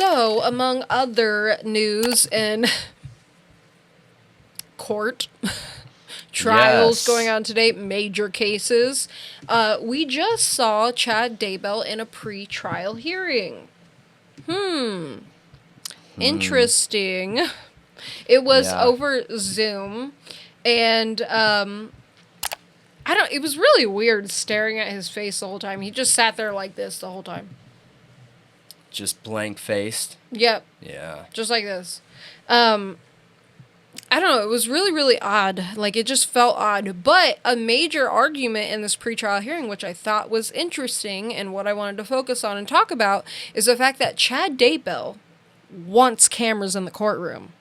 So, among other news and court trials going on today, major cases, we just saw Chad Daybell in a pre-trial hearing. Interesting. It was over Zoom, and it was really weird staring at his face the whole time. He just sat there like this the whole time. Just blank-faced? Yep. Yeah. Just like this. I don't know. It was really, really odd. Like, it just felt odd. But a major argument in this pretrial hearing, which I thought was interesting and what I wanted to focus on and talk about, is the fact that Chad Daybell wants cameras in the courtroom.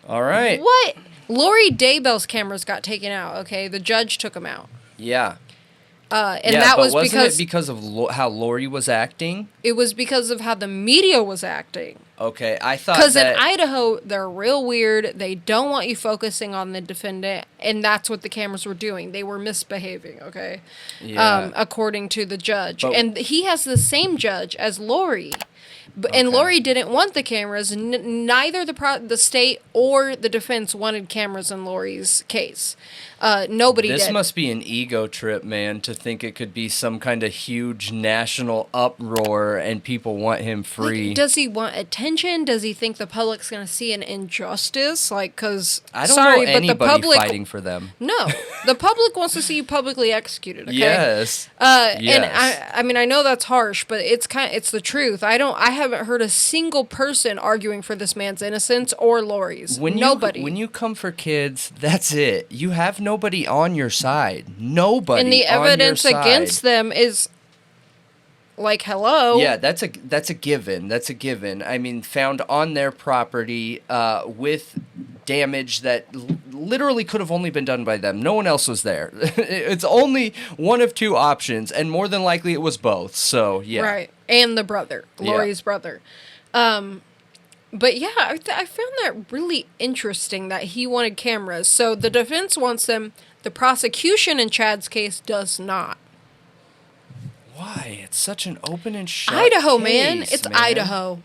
All right. What? Lori Daybell's cameras got taken out, okay? The judge took them out. Yeah. And that was because of how Lori was acting? It was because of how the media was acting. Okay, I thought because in Idaho, they're real weird. They don't want you focusing on the defendant, and that's what the cameras were doing. They were misbehaving, okay? Yeah. According to the judge. And he has the same judge as Lori. And Lori didn't want the cameras. Neither the state or the defense wanted cameras in Lori's case. Nobody did. This must be an ego trip, man, to think it could be some kind of huge national uproar and people want him free. Like, does he want attention? Does he think the public's going to see an injustice? Like, because, I don't know anybody fighting for them. No. The public wants to see you publicly executed, okay? Yes. And I mean, I know that's harsh, but it's the truth. I haven't heard a single person arguing for this man's innocence or Lori's. Nobody. When you come for kids, that's it. You have nobody on your side. Nobody. And the evidence against them is like, hello. Yeah, that's a given. That's a given. I mean, found on their property with damage that literally could have only been done by them. No one else was there. It's only one of two options, and more than likely it was both. So, yeah. Right. And the brother, Lori's brother. But yeah, I found that really interesting that he wanted cameras. So the defense wants them. The prosecution in Chad's case does not. Why? It's such an open and shut Idaho, case, man. It's Idaho.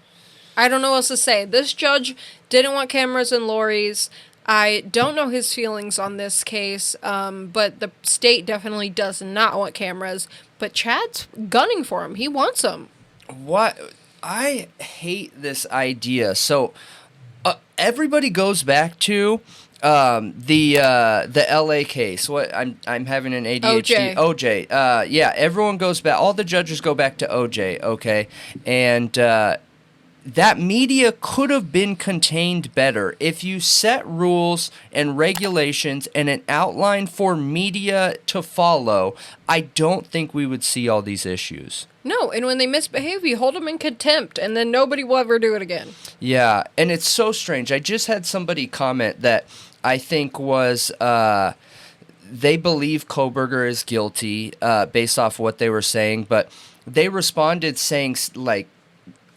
I don't know what else to say. This judge didn't want cameras in Lori's. I don't know his feelings on this case, but the state definitely does not want cameras. But Chad's gunning for him. He wants them. What? I hate this idea. So everybody goes back to the LA case. What I'm having an ADHD. OJ. Yeah, everyone goes back. All the judges go back to OJ. Okay, and that media could have been contained better if you set rules and regulations and an outline for media to follow. I don't think we would see all these issues. No, and when they misbehave, you hold them in contempt, and then nobody will ever do it again. Yeah, and it's so strange. I just had somebody comment that I think was they believe Kohberger is guilty based off what they were saying, but they responded saying, like,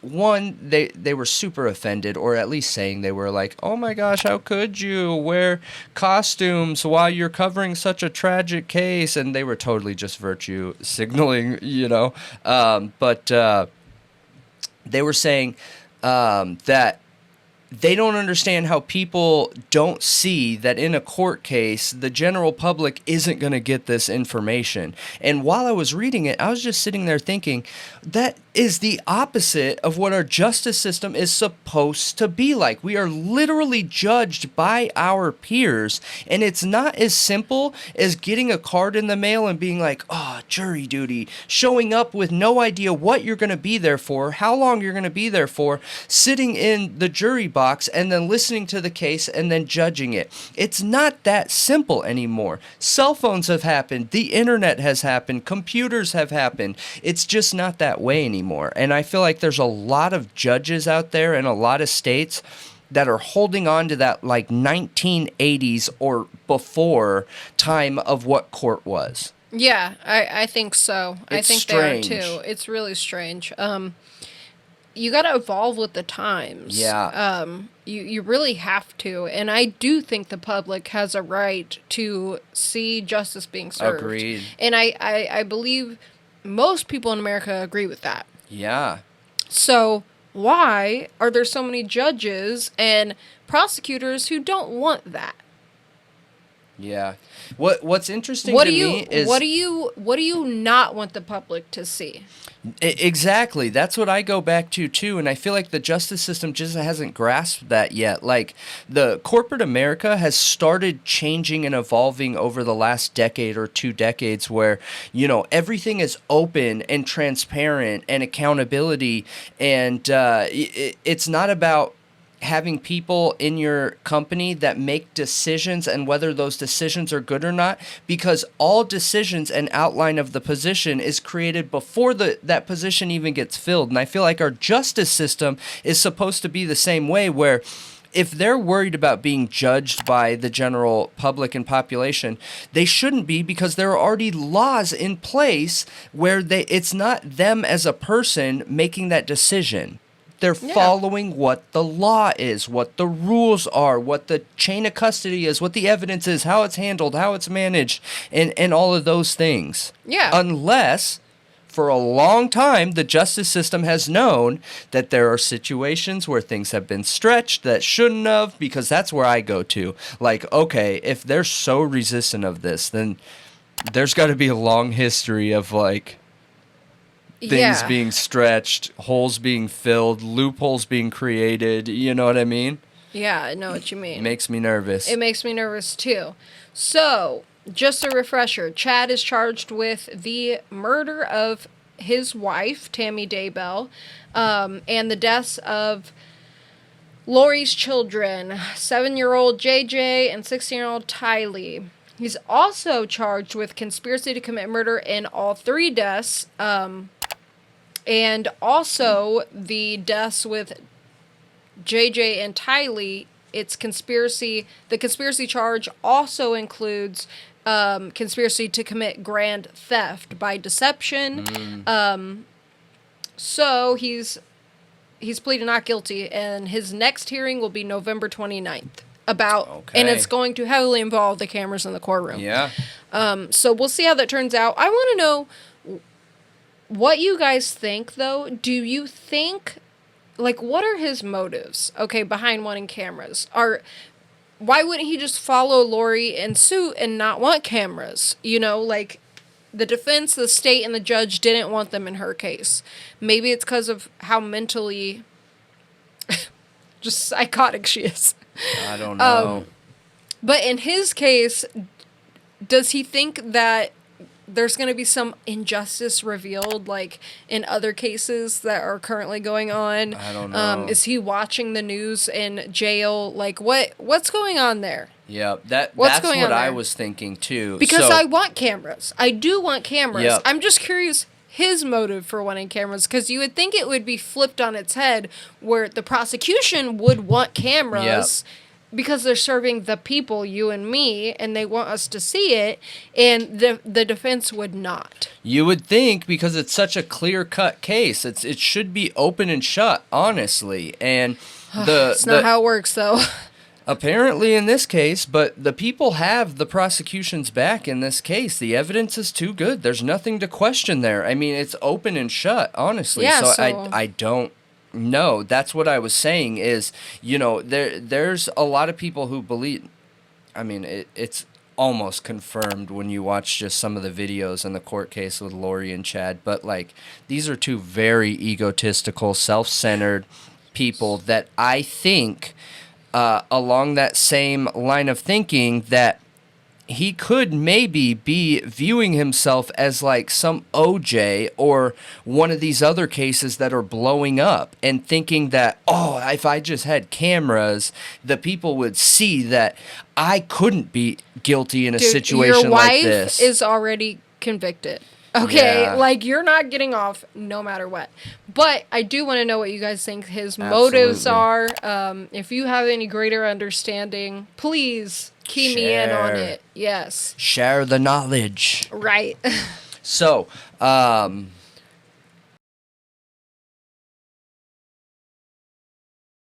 one, they were super offended, or at least saying they were like, oh my gosh, how could you wear costumes while you're covering such a tragic case? And they were totally just virtue signaling, you know. But they were saying that they don't understand how people don't see that in a court case, the general public isn't going to get this information. And while I was reading it, I was just sitting there thinking, that is the opposite of what our justice system is supposed to be like. We are literally judged by our peers, and it's not as simple as getting a card in the mail and being like, oh, jury duty, showing up with no idea what you're going to be there for, how long you're going to be there for, sitting in the jury box and then listening to the case and then judging it. It's not that simple anymore. Cell phones have happened, the internet has happened, computers have happened. It's just not that way anymore. And I feel like there's a lot of judges out there in a lot of states that are holding on to that like 1980s or before time of what court was. Yeah, I think so. I think strange. They are too. It's really strange. You got to evolve with the times. Yeah. You really have to. And I do think the public has a right to see justice being served. Agreed. And I believe most people in America agree with that. Yeah. So why are there so many judges and prosecutors who don't want that? Yeah. What's interesting to me is what do you not want the public to see? Exactly. That's what I go back to too, and I feel like the justice system just hasn't grasped that yet. Like the corporate America has started changing and evolving over the last decade or 2 decades where, everything is open and transparent and accountability, and it's not about having people in your company that make decisions and whether those decisions are good or not, because all decisions and outline of the position is created before that position even gets filled. And I feel like our justice system is supposed to be the same way, where if they're worried about being judged by the general public and population, they shouldn't be, because there are already laws in place where it's not them as a person making that decision. They're following what the law is, what the rules are, what the chain of custody is, what the evidence is, how it's handled, how it's managed, and all of those things. Yeah. Unless, for a long time, the justice system has known that there are situations where things have been stretched that shouldn't have, because that's where I go to. Like, okay, if they're so resistant of this, then there's got to be a long history of, like, things being stretched, holes being filled, loopholes being created. You know what I mean? Yeah, I know what you mean. It makes me nervous. It makes me nervous, too. So, just a refresher. Chad is charged with the murder of his wife, Tammy Daybell, and the deaths of Lori's children, 7-year-old JJ and 16-year-old Tylee. He's also charged with conspiracy to commit murder in all 3 deaths, and also the deaths with JJ and Tylee. It's conspiracy. The conspiracy charge also includes conspiracy to commit grand theft by deception. So he's pleaded not guilty, and his next hearing will be November 29th. And it's going to heavily involve the cameras in the courtroom. Yeah. So we'll see how that turns out. I want to know what you guys think, though. Do you think, like, what are his motives, behind wanting cameras? Why wouldn't he just follow Lori in suit and not want cameras? Like, the defense, the state, and the judge didn't want them in her case. Maybe it's because of how mentally just psychotic she is. I don't know. But in his case, does he think that there's going to be some injustice revealed, like in other cases that are currently going on? I don't know. Is he watching the news in jail? Like, what's going on there? Yeah, that's what I was thinking too. Because I want cameras. I do want cameras. Yep. I'm just curious his motive for wanting cameras, because you would think it would be flipped on its head, where the prosecution would want cameras. Yep. Because they're serving the people, you and me, and they want us to see it, and the defense would not. You would think, because it's such a clear-cut case. It should be open and shut, honestly. And it's not how it works, though. Apparently in this case, but the people have the prosecution's back in this case. The evidence is too good. There's nothing to question there. I mean, it's open and shut, honestly. Yeah, so I don't... No, that's what I was saying is, there's a lot of people who believe, I mean, it's almost confirmed when you watch just some of the videos in the court case with Lori and Chad, but, like, these are 2 very egotistical, self-centered people that I think, along that same line of thinking, that he could maybe be viewing himself as like some OJ or one of these other cases that are blowing up, and thinking that, if I just had cameras, the people would see that I couldn't be guilty in a situation like this. Your wife is already convicted. Okay, like, you're not getting off no matter what. But I do want to know what you guys think his motives are. If you have any greater understanding, please key me in on it. Yes. Share the knowledge. Right. So,